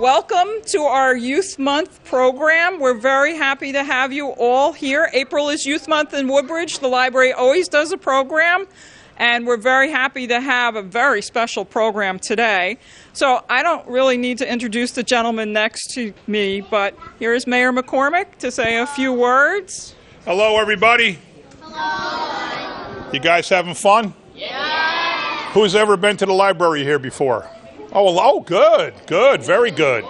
welcome to our Youth Month program. We're very happy to have you all here. April is Youth Month in Woodbridge. The library always does a program, and we're very happy to have a very special program today. So I don't really need to introduce the gentleman next to me, but here is Mayor McCormick to say a few words. Hello, everybody. Hello. You guys having fun? Yeah. Who's ever been to the library here before? Oh, good, very good.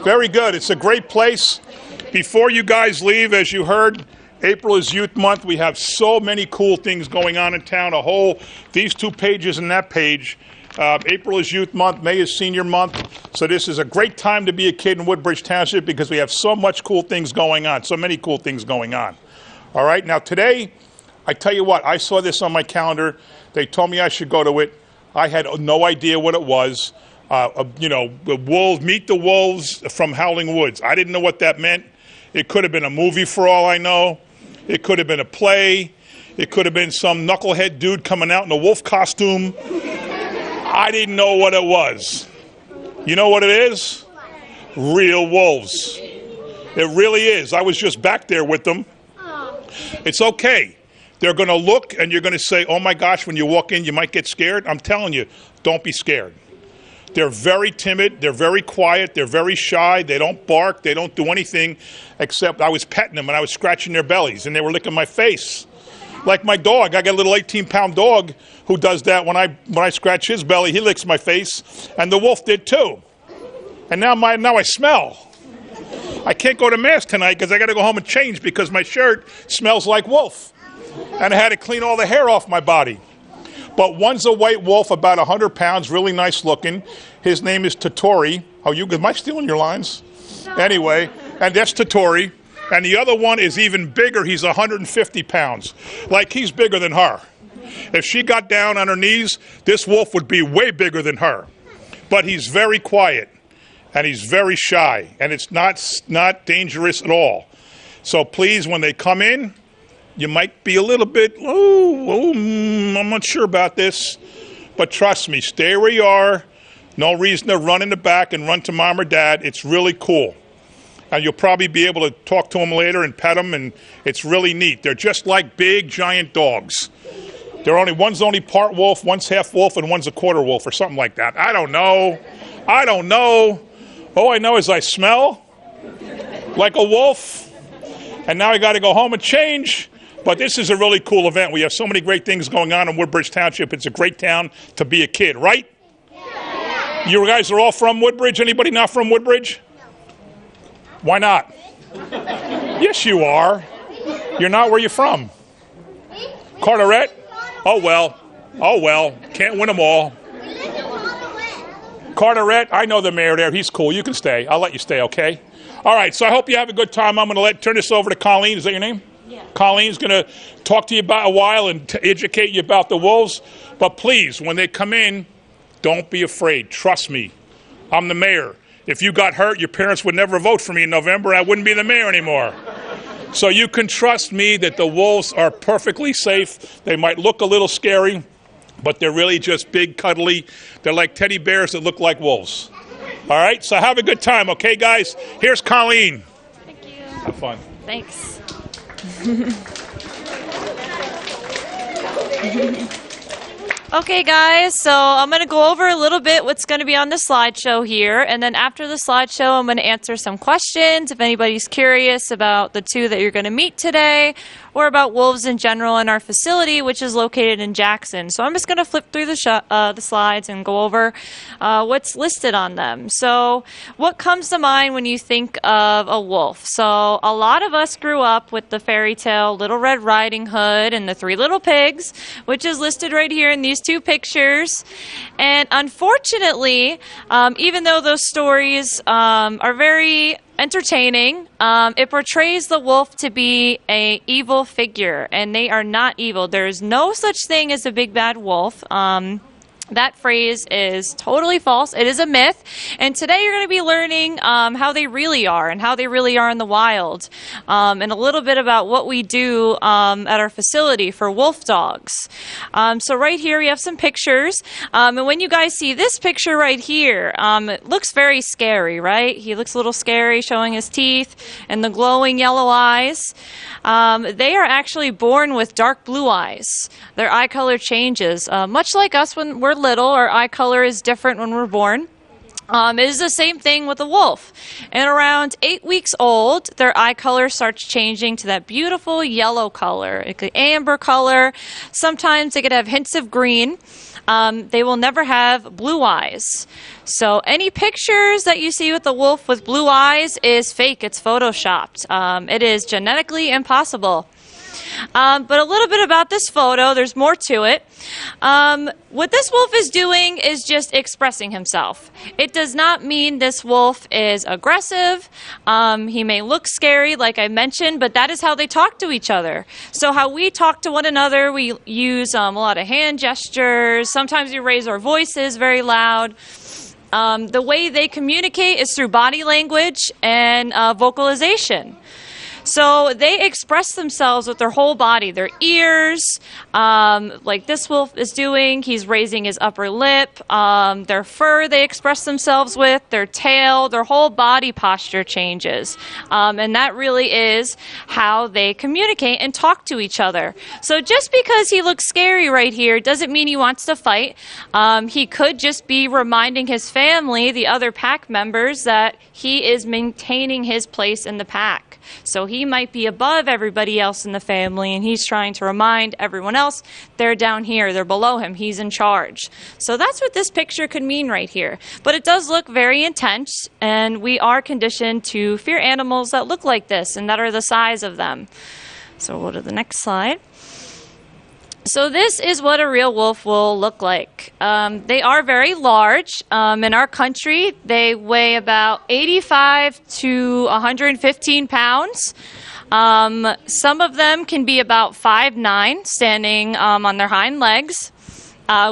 Very good. It's a great place. Before you guys leave, as you heard, April is Youth Month. We have so many cool things going on in town. These 2 pages and that page. April is Youth Month. May is Senior Month. So this is a great time to be a kid in Woodbridge Township because we have so much cool things going on, so many cool things going on. All right, now today, I tell you what, I saw this on my calendar. They told me I should go to it. I had no idea what it was. The wolves, Meet the Wolves from Howling Woods. I didn't know what that meant. It could have been a movie for all I know. It could have been a play. It could have been some knucklehead dude coming out in a wolf costume. I didn't know what it was. You know what it is? Real wolves. It really is. I was just back there with them. It's okay. They're going to look and you're going to say, oh my gosh, when you walk in, you might get scared. I'm telling you, don't be scared. They're very timid. They're very quiet. They're very shy. They don't bark. They don't do anything except I was petting them and I was scratching their bellies and they were licking my face. Like my dog. I got a little 18-pound dog who does that. When I scratch his belly, he licks my face. And the wolf did too. And now I smell. I can't go to Mass tonight because I got to go home and change because my shirt smells like wolf. And I had to clean all the hair off my body. But one's a white wolf, about 100 pounds, really nice looking. His name is Kotori. Am I stealing your lines? No. Anyway, and that's Kotori. And the other one is even bigger. He's 150 pounds. Like he's bigger than her. If she got down on her knees, this wolf would be way bigger than her. But he's very quiet. And he's very shy. And it's not dangerous at all. So please, when they come in, you might be a little bit, I'm not sure about this. But trust me, stay where you are. No reason to run in the back and run to mom or dad. It's really cool. And you'll probably be able to talk to them later and pet them, and it's really neat. They're just like big, giant dogs. One's only part wolf, one's half wolf, and one's a quarter wolf or something like that. I don't know. All I know is I smell like a wolf, and now I got to go home and change. But this is a really cool event. We have so many great things going on in Woodbridge Township. It's a great town to be a kid, right? Yeah. You guys are all from Woodbridge? Anybody not from Woodbridge? No. Why not? Yes, you are. You're not. Where you from? Carteret? Oh, well. Can't win them all. Carteret? I know the mayor there. He's cool. You can stay. I'll let you stay, okay? All right, so I hope you have a good time. I'm going to turn this over to Colleen. Is that your name? Yeah. Colleen's going to talk to you about a while and educate you about the wolves. But please, when they come in, don't be afraid. Trust me. I'm the mayor. If you got hurt, your parents would never vote for me in November. I wouldn't be the mayor anymore. So you can trust me that the wolves are perfectly safe. They might look a little scary, but they're really just big, cuddly. They're like teddy bears that look like wolves. All right? So have a good time, okay, guys? Here's Colleen. Thank you. Have fun. Thanks. Okay, guys, so I'm going to go over a little bit what's going to be on the slideshow here, and then after the slideshow, I'm going to answer some questions if anybody's curious about the 2 that you're going to meet today, or about wolves in general in our facility, which is located in Jackson. So I'm just going to flip through the slides and go over what's listed on them. So what comes to mind when you think of a wolf? So a lot of us grew up with the fairy tale Little Red Riding Hood and the 3 Little Pigs, which is listed right here in these 2 pictures. And unfortunately, even though those stories are very entertaining, it portrays the wolf to be an evil figure, and they are not evil. There is no such thing as a big bad wolf. That phrase is totally false. It is a myth. And today you're going to be learning how they really are and how they really are in the wild. And a little bit about what we do at our facility for wolf dogs. So right here we have some pictures. And when you guys see this picture right here, it looks very scary, right? He looks a little scary, showing his teeth and the glowing yellow eyes. They are actually born with dark blue eyes. Their eye color changes. Much like us when we're little, our eye color is different when we're born. It is the same thing with a wolf. And around 8 weeks old, their eye color starts changing to that beautiful yellow color. It could amber color. Sometimes they could have hints of green. They will never have blue eyes. So any pictures that you see with the wolf with blue eyes is fake. It's photoshopped. It is genetically impossible. But a little bit about this photo, there's more to it. What this wolf is doing is just expressing himself. It does not mean this wolf is aggressive. He may look scary, like I mentioned, but that is how they talk to each other. So how we talk to one another, we use a lot of hand gestures. Sometimes we raise our voices very loud. The way they communicate is through body language and vocalization. So they express themselves with their whole body, their ears, like this wolf is doing. He's raising his upper lip. Their fur they express themselves with, their tail, their whole body posture changes. And that really is how they communicate and talk to each other. So just because he looks scary right here doesn't mean he wants to fight. He could just be reminding his family, the other pack members, that he is maintaining his place in the pack. So he might be above everybody else in the family, and he's trying to remind everyone else they're down here, they're below him, he's in charge. So that's what this picture could mean right here. But it does look very intense, and we are conditioned to fear animals that look like this and that are the size of them. So we'll go to the next slide. So this is what a real wolf will look like. They are very large. In our country, they weigh about 85 to 115 pounds. Some of them can be about 5'9", standing on their hind legs.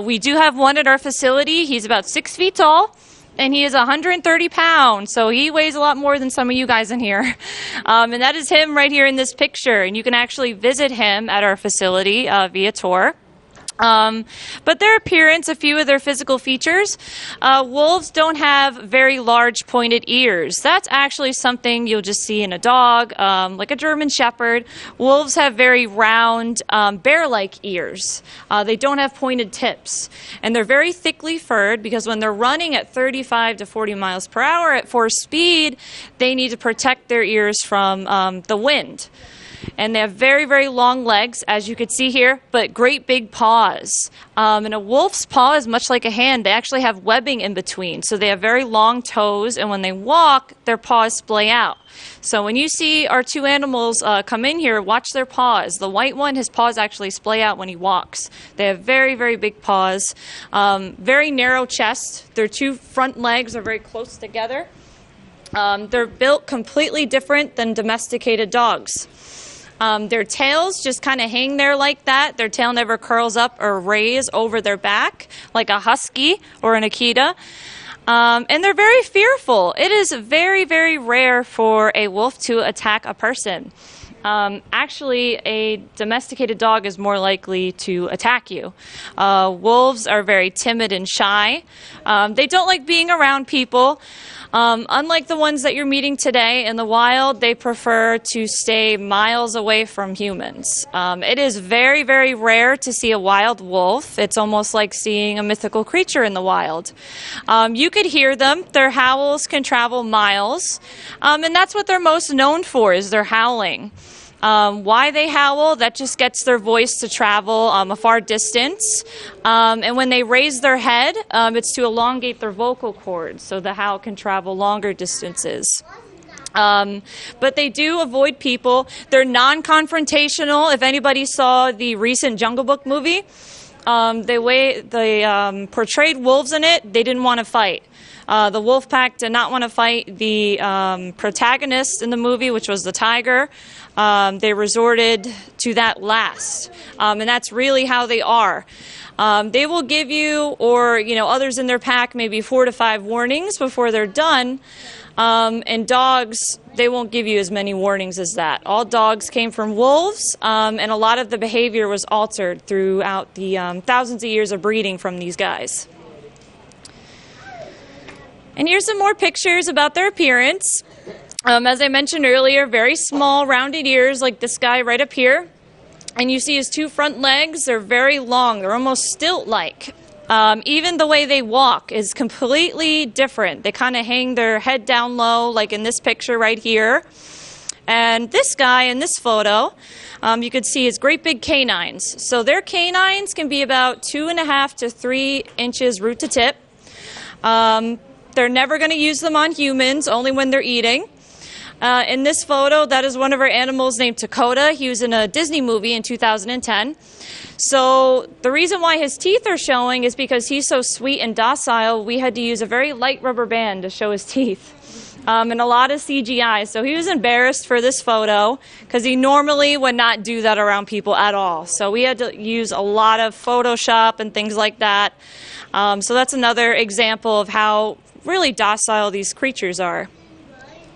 We do have one at our facility. He's about 6 feet tall. And he is 130 pounds, so he weighs a lot more than some of you guys in here. And that is him right here in this picture. And you can actually visit him at our facility via tour. But their appearance, a few of their physical features, wolves don't have very large pointed ears. That's actually something you'll just see in a dog, like a German Shepherd. Wolves have very round, bear-like ears. They don't have pointed tips. And they're very thickly furred because when they're running at 35 to 40 miles per hour at force speed, they need to protect their ears from the wind. And they have very, very long legs, as you could see here, but great big paws. And a wolf's paw is much like a hand. They actually have webbing in between. So they have very long toes, and when they walk, their paws splay out. So when you see our two animals come in here, watch their paws. The white one, his paws actually splay out when he walks. They have very, very big paws, very narrow chest. Their two front legs are very close together. They're built completely different than domesticated dogs. Their tails just kind of hang there like that. Their tail never curls up or raise over their back like a husky or an Akita. And they're very fearful. It is very, very rare for a wolf to attack a person. Actually, a domesticated dog is more likely to attack you. Wolves are very timid and shy. They don't like being around people. Unlike the ones that you're meeting today in the wild, they prefer to stay miles away from humans. It is very, very rare to see a wild wolf. It's almost like seeing a mythical creature in the wild. You could hear them. Their howls can travel miles. And that's what they're most known for, is their howling. Why they howl, that just gets their voice to travel a far distance. And when they raise their head, it's to elongate their vocal cords, so the howl can travel longer distances. But they do avoid people. They're non-confrontational. If anybody saw the recent Jungle Book movie, they portrayed wolves in it. They didn't want to fight. The wolf pack did not want to fight the protagonist in the movie, which was the tiger. They resorted to that last, and that's really how they are. They will give you, or others in their pack, maybe 4 to 5 warnings before they're done. And dogs, they won't give you as many warnings as that. All dogs came from wolves, and a lot of the behavior was altered throughout the thousands of years of breeding from these guys. And here's some more pictures about their appearance. As I mentioned earlier, very small, rounded ears like this guy right up here. And you see his 2 front legs, they're very long. They're almost stilt-like. Even the way they walk is completely different. They kind of hang their head down low, like in this picture right here. And this guy in this photo, you could see his great big canines. So their canines can be about 2.5 to 3 inches root to tip. They're never going to use them on humans, only when they're eating. In this photo, that is one of our animals named Dakota. He was in a Disney movie in 2010. So the reason why his teeth are showing is because he's so sweet and docile, we had to use a very light rubber band to show his teeth. And a lot of CGI. So he was embarrassed for this photo because he normally would not do that around people at all. So we had to use a lot of Photoshop and things like that. So that's another example of how really docile these creatures are.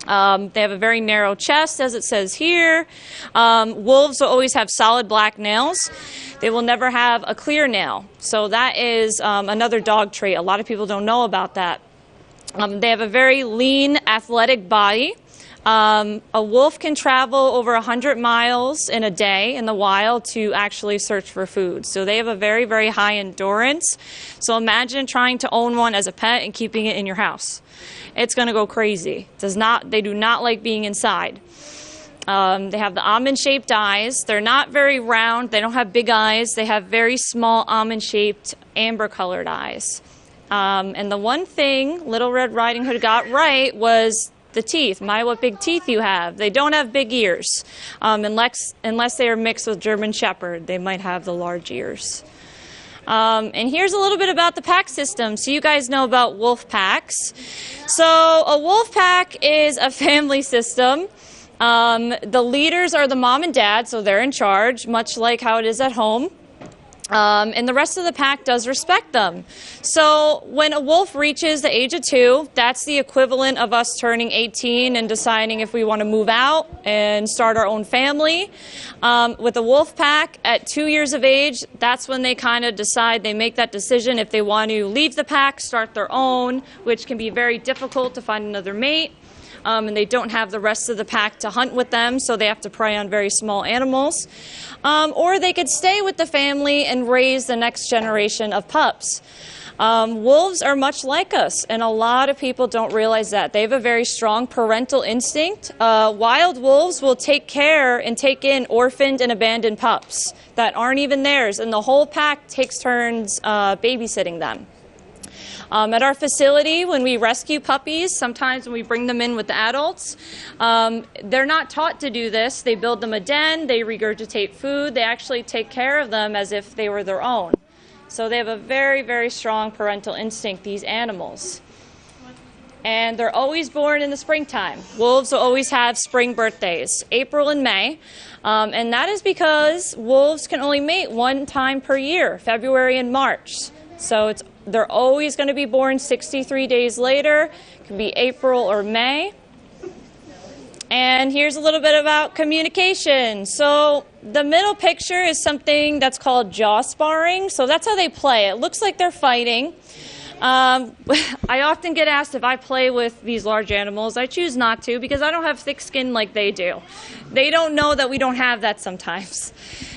They have a very narrow chest, as it says here. Wolves will always have solid black nails. They will never have a clear nail. So that is another dog trait. A lot of people don't know about that. They have a very lean, athletic body. A wolf can travel over 100 miles in a day in the wild to actually search for food. So they have a very, very high endurance. So imagine trying to own one as a pet and keeping it in your house. It's going to go crazy. They do not like being inside. They have the almond-shaped eyes. They're not very round. They don't have big eyes. They have very small almond-shaped amber-colored eyes. And the one thing Little Red Riding Hood got right was the teeth. My, what big teeth you have. They don't have big ears. Unless they are mixed with German Shepherd, they might have the large ears. And here's a little bit about the pack system. So you guys know about wolf packs. So a wolf pack is a family system. The leaders are the mom and dad, so they're in charge, much like how it is at home. And the rest of the pack does respect them. So when a wolf reaches the age of 2, that's the equivalent of us turning 18 and deciding if we want to move out and start our own family. With a wolf pack at 2 years of age, that's when they kind of decide, they make that decision if they want to leave the pack, start their own, which can be very difficult to find another mate. And they don't have the rest of the pack to hunt with them, so they have to prey on very small animals. Or they could stay with the family and raise the next generation of pups. Wolves are much like us, and a lot of people don't realize that. They have a very strong parental instinct. Wild wolves will take care and take in orphaned and abandoned pups that aren't even theirs, and the whole pack takes turns babysitting them. At our facility, when we rescue puppies, sometimes when we bring them in with the adults, they're not taught to do this. They build them a den, they regurgitate food, they actually take care of them as if they were their own. So they have a very, very strong parental instinct, these animals. And they're always born in the springtime. Wolves will always have spring birthdays, April and May. And that is because wolves can only mate one time per year, February and March. So they're always going to be born 63 days later. It can be April or May. And here's a little bit about communication. So the middle picture is something that's called jaw sparring. So that's how they play. It looks like they're fighting. I often get asked if I play with these large animals. I choose not to because I don't have thick skin like they do. They don't know that we don't have that sometimes.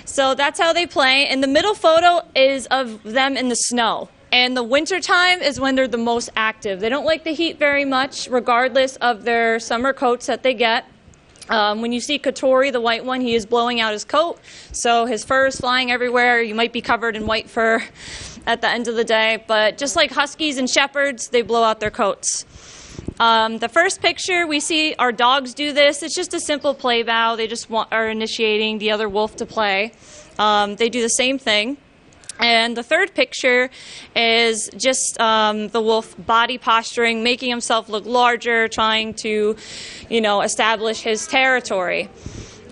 So that's how they play. And the middle photo is of them in the snow. And the winter time is when they're the most active. They don't like the heat very much, regardless of their summer coats that they get. When you see Kotori, the white one, he is blowing out his coat. So his fur is flying everywhere. You might be covered in white fur at the end of the day. But just like huskies and shepherds, they blow out their coats. The first picture, we see our dogs do this. It's just a simple play vow. They just are initiating the other wolf to play. They do the same thing. And the third picture is just the wolf body posturing, making himself look larger, trying to, establish his territory.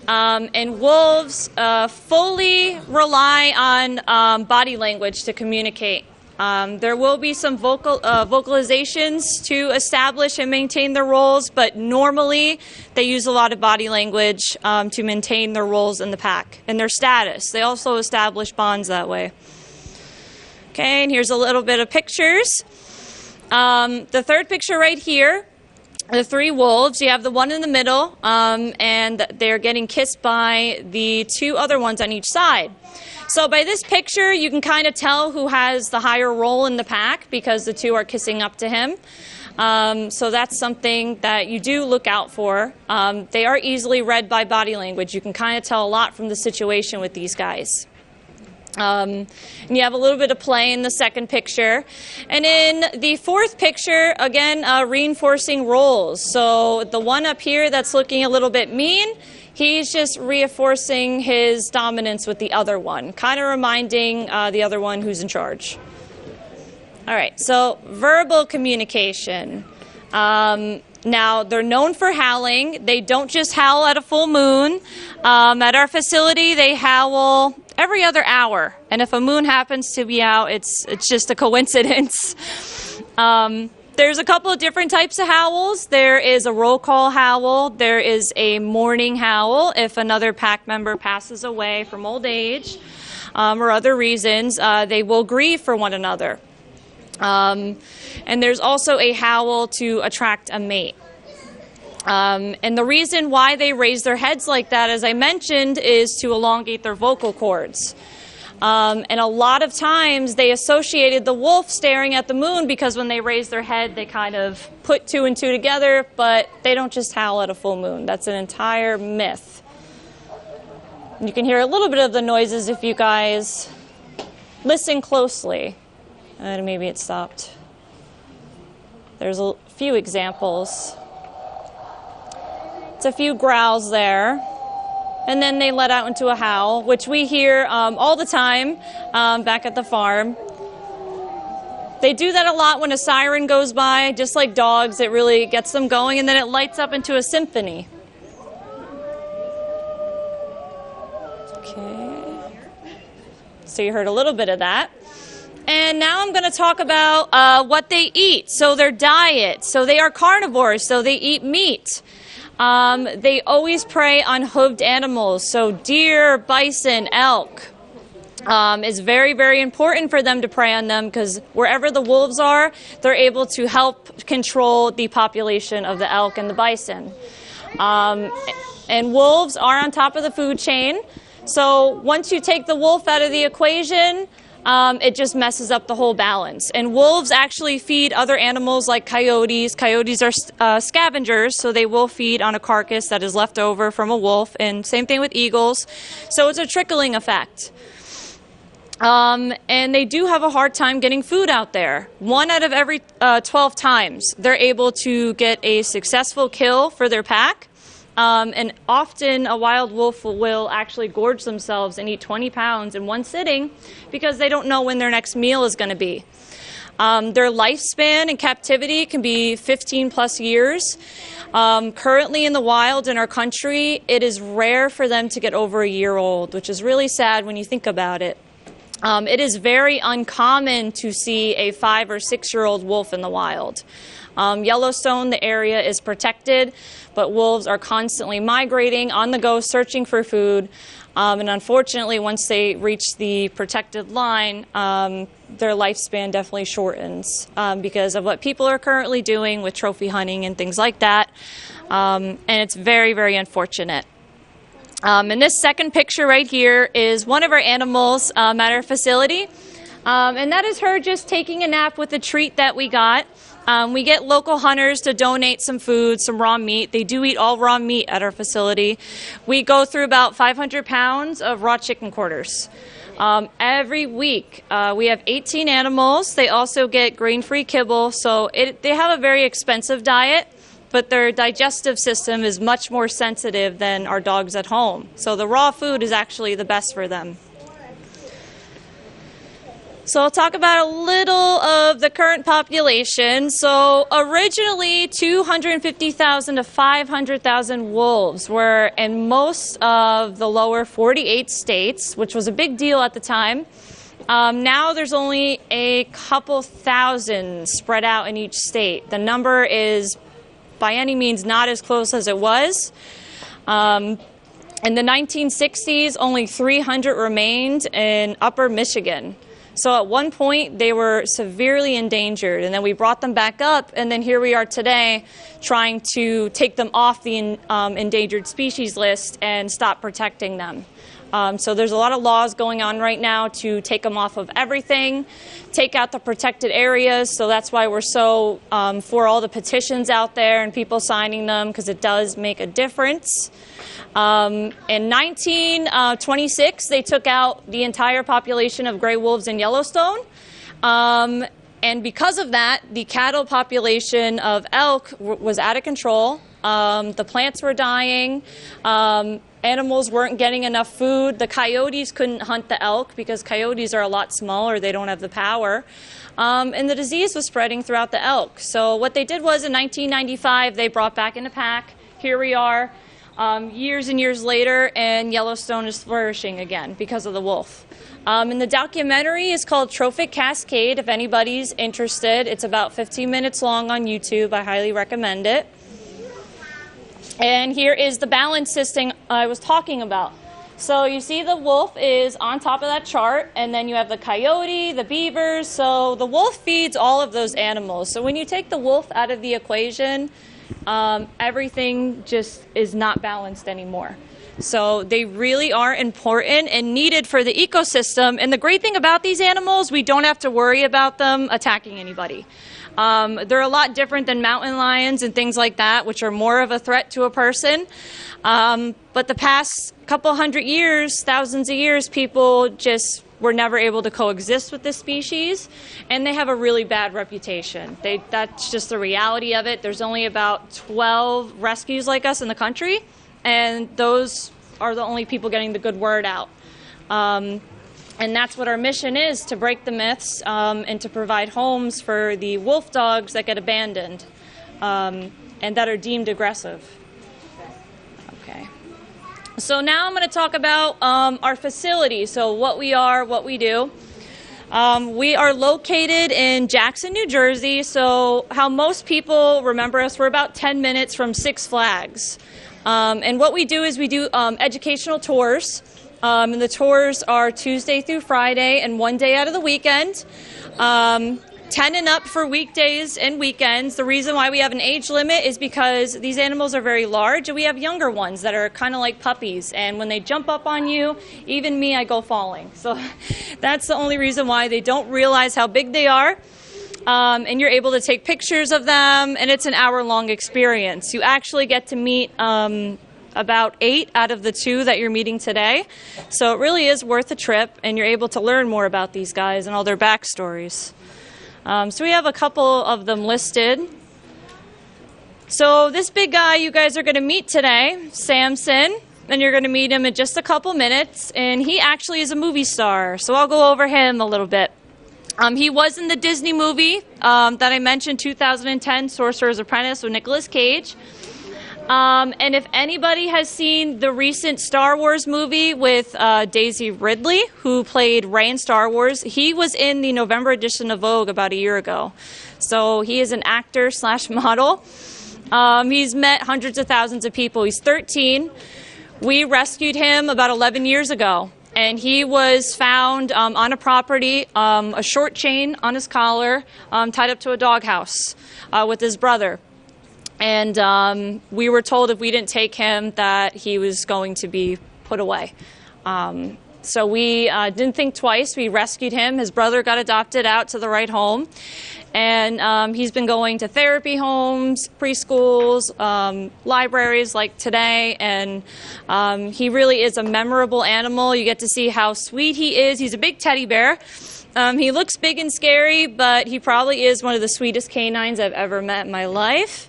And wolves fully rely on body language to communicate. There will be some vocalizations to establish and maintain their roles, but normally they use a lot of body language to maintain their roles in the pack and their status. They also establish bonds that way. Okay, and here's a little bit of pictures. The third picture right here, the three wolves. You have the one in the middle, and they're getting kissed by the two other ones on each side. So by this picture, you can kind of tell who has the higher role in the pack because the two are kissing up to him. So that's something that you do look out for. They are easily read by body language. You can kind of tell a lot from the situation with these guys. And you have a little bit of play in the second picture. And in the fourth picture, again, reinforcing roles. So the one up here that's looking a little bit mean, he's just reinforcing his dominance with the other one, kind of reminding the other one who's in charge. All right, so verbal communication. Now, they're known for howling. They don't just howl at a full moon. At our facility, they howl every other hour. And if a moon happens to be out, it's just a coincidence. There's a couple of different types of howls. There is a roll call howl. There is a mourning howl if another pack member passes away from old age or other reasons. They will grieve for one another. And there's also a howl to attract a mate. And the reason why they raise their heads like that, as I mentioned, is to elongate their vocal cords. And a lot of times they associated the wolf staring at the moon because when they raise their head, they kind of put two and two together, but they don't just howl at a full moon. That's an entire myth. You can hear a little bit of the noises if you guys listen closely. And maybe it stopped. There's a few examples. It's a few growls there. And then they let out into a howl, which we hear all the time back at the farm. They do that a lot when a siren goes by, just like dogs. It really gets them going, and then it lights up into a symphony. Okay. So you heard a little bit of that. And now I'm going to talk about what they eat, so their diet. So they are carnivores, so they eat meat. They always prey on hooved animals, so deer, bison, elk. Is very, very important for them to prey on them because wherever the wolves are, they're able to help control the population of the elk and the bison. And wolves are on top of the food chain, so once you take the wolf out of the equation, it just messes up the whole balance. And wolves actually feed other animals like coyotes. Coyotes are scavengers, so they will feed on a carcass that is left over from a wolf, and same thing with eagles. So it's a trickling effect. And they do have a hard time getting food out there. 1 out of every 12 times, they're able to get a successful kill for their pack. And often a wild wolf will actually gorge themselves and eat 20 pounds in one sitting because they don't know when their next meal is going to be. Their lifespan in captivity can be 15 plus years. Currently in the wild in our country, it is rare for them to get over a year old, which is really sad when you think about it. It is very uncommon to see a 5 or 6 year old wolf in the wild. Yellowstone, the area is protected, but wolves are constantly migrating on the go, searching for food. And unfortunately, once they reach the protected line, their lifespan definitely shortens because of what people are currently doing with trophy hunting and things like that. And it's very, very unfortunate. And this second picture right here is one of our animals at our facility. And that is her just taking a nap with a treat that we got. We get local hunters to donate some food, some raw meat. They do eat all raw meat at our facility. We go through about 500 pounds of raw chicken quarters. Every week, we have 18 animals. They also get grain-free kibble, so they have a very expensive diet, but their digestive system is much more sensitive than our dogs at home. So the raw food is actually the best for them. So I'll talk about a little of the current population. So originally 250,000 to 500,000 wolves were in most of the lower 48 states, which was a big deal at the time. Now there's only a couple thousand spread out in each state. The number is by any means not as close as it was. In the 1960s, only 300 remained in upper Michigan. So at one point, they were severely endangered, and then we brought them back up, and then here we are today trying to take them off the endangered species list and stop protecting them. So there's a lot of laws going on right now to take them off of everything, take out the protected areas, so that's why we're so for all the petitions out there and people signing them, because it does make a difference. In 1926, they took out the entire population of gray wolves in Yellowstone. And because of that, the cattle population of elk was out of control. The plants were dying. Animals weren't getting enough food. The coyotes couldn't hunt the elk because coyotes are a lot smaller. They don't have the power. And the disease was spreading throughout the elk. So what they did was in 1995, they brought back in a pack. Here we are. Years and years later, and Yellowstone is flourishing again because of the wolf. And the documentary is called Trophic Cascade, if anybody's interested. It's about 15 minutes long on YouTube. I highly recommend it. And here is the balance system I was talking about. So you see the wolf is on top of that chart, and then you have the coyote, the beavers. So the wolf feeds all of those animals. So when you take the wolf out of the equation, everything just is not balanced anymore. So they really are important and needed for the ecosystem. And the great thing about these animals, we don't have to worry about them attacking anybody. They're a lot different than mountain lions and things like that, which are more of a threat to a person. But the past couple hundred years, thousands of years, people just were never able to coexist with this species, and they have a really bad reputation. That's just the reality of it. There's only about 12 rescues like us in the country, and those are the only people getting the good word out. And that's what our mission is, to break the myths and to provide homes for the wolf dogs that get abandoned and that are deemed aggressive. Okay. So now I'm going to talk about our facility, so what we are, what we do. We are located in Jackson, New Jersey, so how most people remember us, we're about 10 minutes from Six Flags. And what we do is we do educational tours. And the tours are Tuesday through Friday and one day out of the weekend. 10 and up for weekdays and weekends. The reason why we have an age limit is because these animals are very large, and we have younger ones that are kind of like puppies. And when they jump up on you, even me, I go falling. So that's the only reason why. They don't realize how big they are. And you're able to take pictures of them, and it's an hour-long experience. You actually get to meet about 8 out of the 2 that you're meeting today. So it really is worth a trip, and you're able to learn more about these guys and all their backstories. So we have a couple of them listed. So this big guy you guys are going to meet today, Samson, and you're going to meet him in just a couple minutes, and he actually is a movie star. So I'll go over him a little bit. He was in the Disney movie that I mentioned, 2010, Sorcerer's Apprentice with Nicolas Cage. And if anybody has seen the recent Star Wars movie with Daisy Ridley, who played Rey in Star Wars, he was in the November edition of Vogue about a year ago. So he is an actor / model. He's met hundreds of thousands of people. He's 13. We rescued him about 11 years ago. And he was found on a property, a short chain on his collar, tied up to a doghouse with his brother. And we were told if we didn't take him that he was going to be put away. So we didn't think twice. We rescued him. His brother got adopted out to the right home. And he's been going to therapy homes, preschools, libraries like today. And he really is a memorable animal. You get to see how sweet he is. He's a big teddy bear. He looks big and scary, but he probably is one of the sweetest canines I've ever met in my life.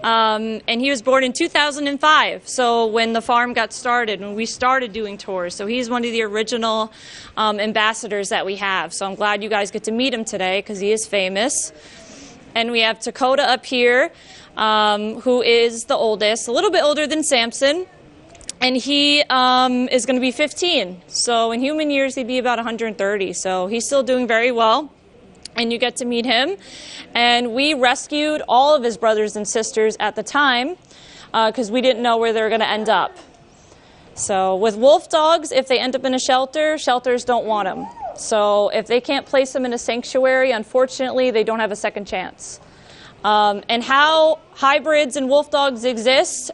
And he was born in 2005, so when the farm got started, when we started doing tours. So he's one of the original ambassadors that we have. So I'm glad you guys get to meet him today because he is famous. And we have Dakota up here, who is the oldest, a little bit older than Samson. And he is going to be 15. So in human years, he'd be about 130. So he's still doing very well. And you get to meet him. And we rescued all of his brothers and sisters at the time because we didn't know where they were going to end up. So with wolf dogs, if they end up in a shelter, shelters don't want them. So if they can't place them in a sanctuary, unfortunately, they don't have a second chance. And how hybrids and wolf dogs exist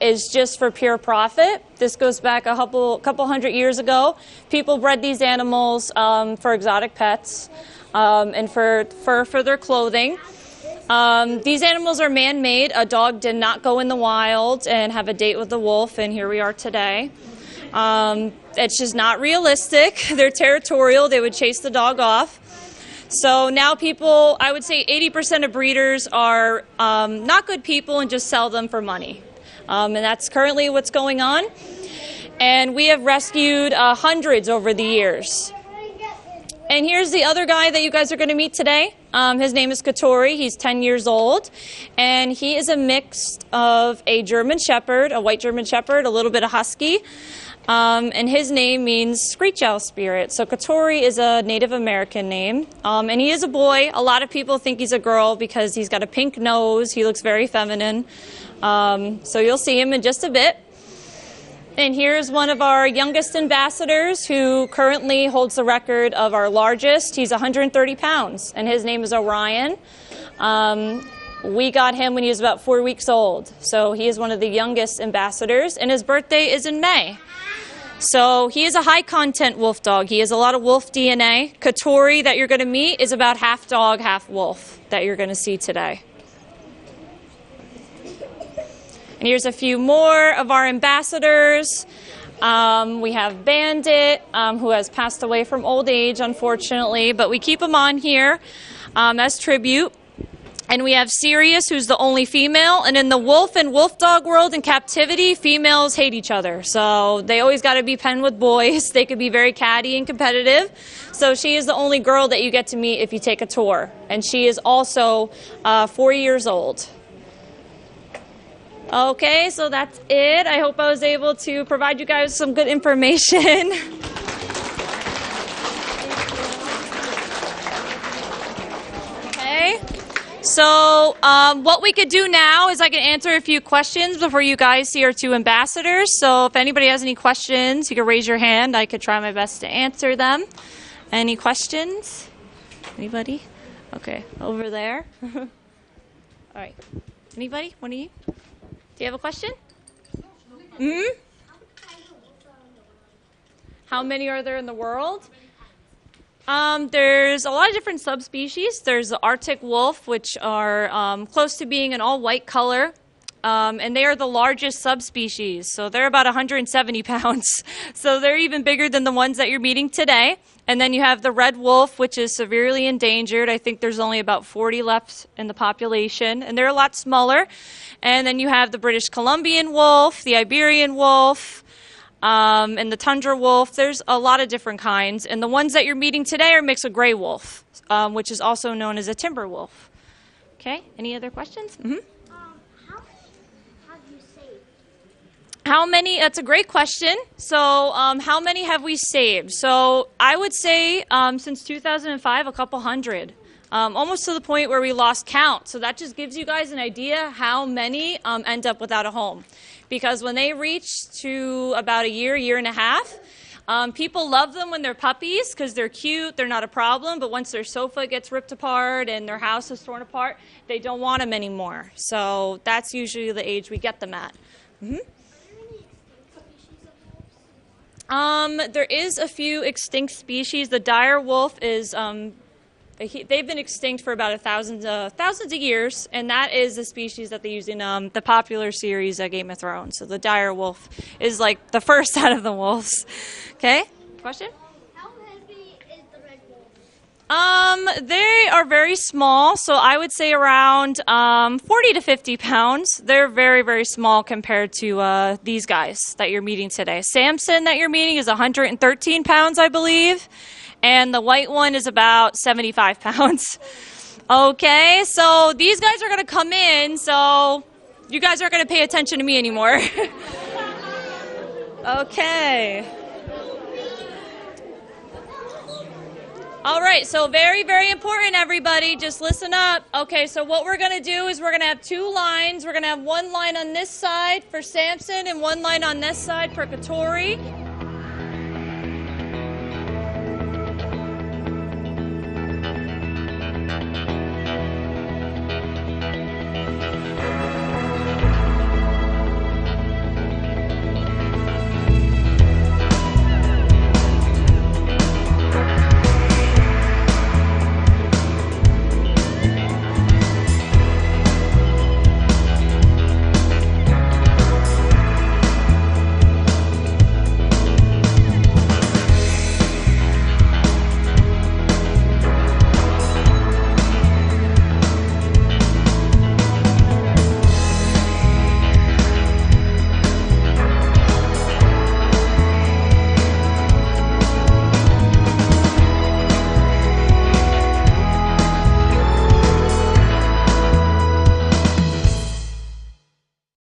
is just for pure profit. This goes back a couple hundred years ago. People bred these animals for exotic pets. And for their clothing. These animals are man-made. A dog did not go in the wild and have a date with a wolf, and here we are today. It's just not realistic. They're territorial. They would chase the dog off. So now people, I would say 80% of breeders are not good people and just sell them for money. And that's currently what's going on. And we have rescued hundreds over the years. And here's the other guy that you guys are going to meet today. His name is Kotori. He's 10 years old. And he is a mix of a German Shepherd, a white German Shepherd, a little bit of Husky. And his name means screech owl spirit. So Kotori is a Native American name. And he is a boy. A lot of people think he's a girl because he's got a pink nose. He looks very feminine. So you'll see him in just a bit. And here's one of our youngest ambassadors who currently holds the record of our largest. He's 130 pounds, and his name is Orion. We got him when he was about 4 weeks old. So he is one of the youngest ambassadors, and his birthday is in May. So he is a high-content wolf dog. He has a lot of wolf DNA. Kotori that you're going to meet is about half dog, half wolf that you're going to see today. And here's a few more of our ambassadors. We have Bandit, who has passed away from old age, unfortunately, but we keep him on here as tribute. And we have Sirius, who's the only female. And in the wolf and wolf dog world in captivity, females hate each other. So they always got to be penned with boys. They could be very catty and competitive. So she is the only girl that you get to meet if you take a tour. And she is also 4 years old. Okay, so that's it. I hope I was able to provide you guys some good information. Okay, so what we could do now is I can answer a few questions before you guys see our two ambassadors. So if anybody has any questions, you can raise your hand. I could try my best to answer them. Any questions? Anybody? Okay, over there. All right. Anybody? One of you? Do you have a question? How many are there in the world? There's a lot of different subspecies. There's the Arctic wolf, which are close to being an all-white color. And they are the largest subspecies. So they're about 170 pounds. So they're even bigger than the ones that you're meeting today. And then you have the red wolf, which is severely endangered. I think there's only about 40 left in the population. And they're a lot smaller. And then you have the British Columbian wolf, the Iberian wolf, and the tundra wolf. There's a lot of different kinds. And the ones that you're meeting today are mixed with gray wolf, which is also known as a timber wolf. Okay, any other questions? Mm-hmm. How many? That's a great question. So how many have we saved? So I would say since 2005, a couple hundred. Almost to the point where we lost count. So that just gives you guys an idea how many end up without a home. Because when they reach to about a year and a half, people love them when they're puppies because they're cute, they're not a problem. But once their sofa gets ripped apart and their house is torn apart, they don't want them anymore. So that's usually the age we get them at. Mm-hmm. There is a few extinct species. The dire wolf is, they've been extinct for about thousands of years, and that is the species that they use in the popular series Game of Thrones. So the dire wolf is like the first out of the wolves. Okay, question? How heavy is the red wolf? They are very small, so I would say around 40 to 50 pounds. They're very, very small compared to these guys that you're meeting today. Samson that you're meeting is 113 pounds, I believe, and the white one is about 75 pounds. Okay, so these guys are going to come in, so you guys aren't going to pay attention to me anymore. Okay. All right, so very, very important, everybody. Just listen up. Okay, so what we're going to do is we're going to have two lines. We're going to have one line on this side for Samson and one line on this side for Kotori.